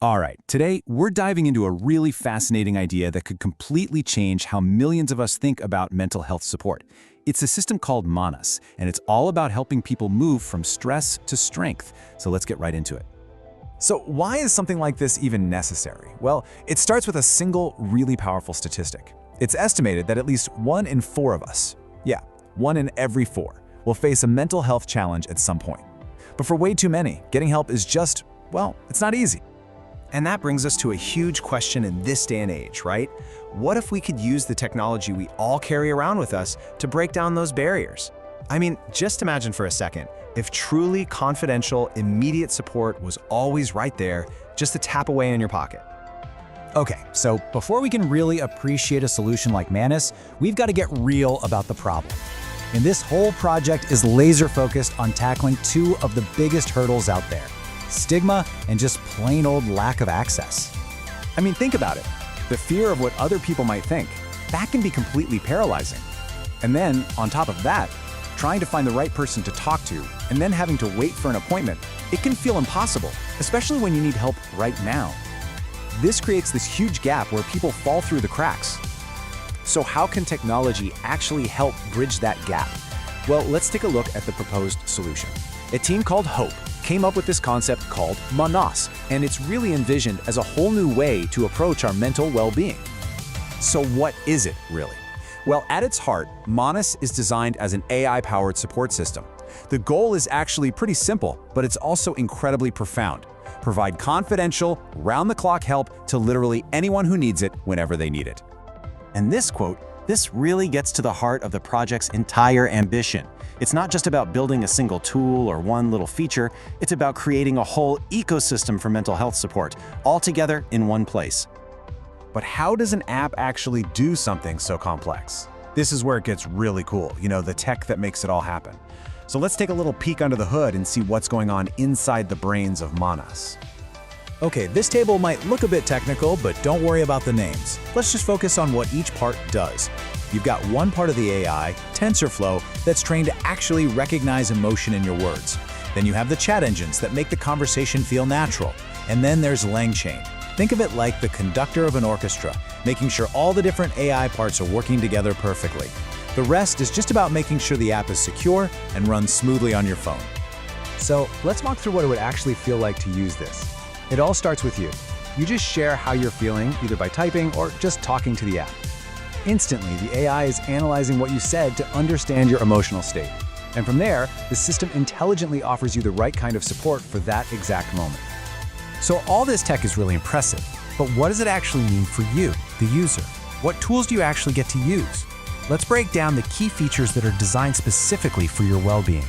All right, today we're diving into a really fascinating idea that could completely change how millions of us think about mental health support. It's a system called Manas, and it's all about helping people move from stress to strength. So let's get right into it. So why is something like this even necessary? Well, it starts with a single, really powerful statistic. It's estimated that at least 1 in 4 of us, 1 in every 4, will face a mental health challenge at some point. But for way too many, getting help is just, well, it's not easy. And that brings us to a huge question in this day and age, right? What if we could use the technology we all carry around with us to break down those barriers? I mean, just imagine for a second, if truly confidential, immediate support was always right there, just a tap away in your pocket. Okay, so before we can really appreciate a solution like Manas, we've got to get real about the problem. And this whole project is laser focused on tackling 2 of the biggest hurdles out there: stigma and just plain old lack of access. I mean, think about it. The fear of what other people might think, that can be completely paralyzing. And then, on top of that, trying to find the right person to talk to, and then having to wait for an appointment, it can feel impossible, especially when you need help right now. This creates this huge gap where people fall through the cracks. So how can technology actually help bridge that gap? Well, let's take a look at the proposed solution. A team called HOPE came up with this concept called Manas, and it's really envisioned as a whole new way to approach our mental well-being. So what is it, really? Well, at its heart, Manas is designed as an AI-powered support system. The goal is actually pretty simple, but it's also incredibly profound. Provide confidential, round-the-clock help to literally anyone who needs it whenever they need it. And this really gets to the heart of the project's entire ambition. It's not just about building a single tool or one little feature, it's about creating a whole ecosystem for mental health support, all together in one place. But how does an app actually do something so complex? This is where it gets really cool, the tech that makes it all happen. So let's take a little peek under the hood and see what's going on inside the brains of Manas. Okay, this table might look a bit technical, but don't worry about the names. Let's just focus on what each part does. You've got one part of the AI, TensorFlow, that's trained to actually recognize emotion in your words. Then you have the chat engines that make the conversation feel natural. And then there's LangChain. Think of it like the conductor of an orchestra, making sure all the different AI parts are working together perfectly. The rest is just about making sure the app is secure and runs smoothly on your phone. So let's walk through what it would actually feel like to use this. It all starts with you. You just share how you're feeling, either by typing or just talking to the app. Instantly, the AI is analyzing what you said to understand your emotional state. And from there, the system intelligently offers you the right kind of support for that exact moment. So all this tech is really impressive, but what does it actually mean for you, the user? What tools do you actually get to use? Let's break down the key features that are designed specifically for your well-being.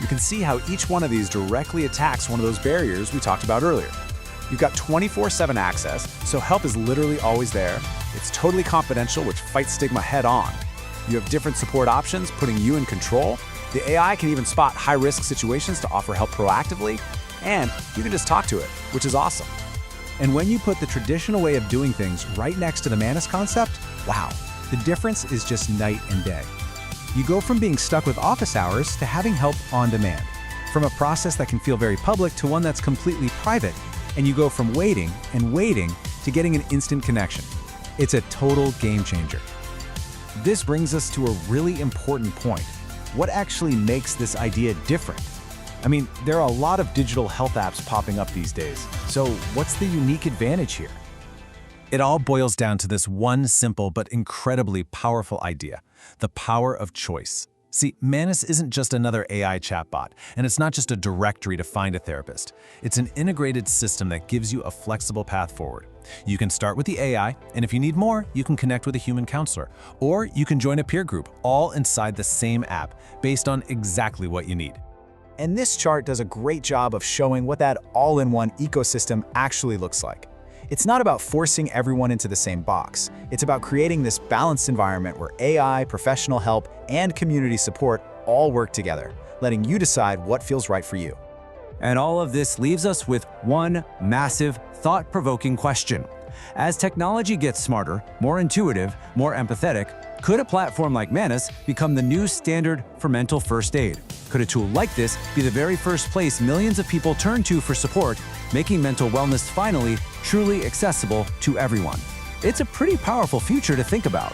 You can see how each one of these directly attacks one of those barriers we talked about earlier. You've got 24/7 access, so help is literally always there. It's totally confidential, which fights stigma head-on. You have different support options, putting you in control. The AI can even spot high-risk situations to offer help proactively, and you can just talk to it, which is awesome. And when you put the traditional way of doing things right next to the Manas concept, wow, the difference is just night and day. You go from being stuck with office hours to having help on demand, from a process that can feel very public to one that's completely private, and you go from waiting and waiting to getting an instant connection. It's a total game changer. This brings us to a really important point. What actually makes this idea different? I mean, there are a lot of digital health apps popping up these days, so what's the unique advantage here? It all boils down to this one simple but incredibly powerful idea: the power of choice. See, Manas isn't just another AI chatbot, and it's not just a directory to find a therapist. It's an integrated system that gives you a flexible path forward. You can start with the AI, and if you need more, you can connect with a human counselor, or you can join a peer group, all inside the same app, based on exactly what you need. And this chart does a great job of showing what that all-in-one ecosystem actually looks like. It's not about forcing everyone into the same box. It's about creating this balanced environment where AI, professional help, and community support all work together, letting you decide what feels right for you. And all of this leaves us with one massive, thought-provoking question. As technology gets smarter, more intuitive, more empathetic, could a platform like Manus become the new standard for mental first aid? Could a tool like this be the very first place millions of people turn to for support, making mental wellness finally truly accessible to everyone? It's a pretty powerful future to think about.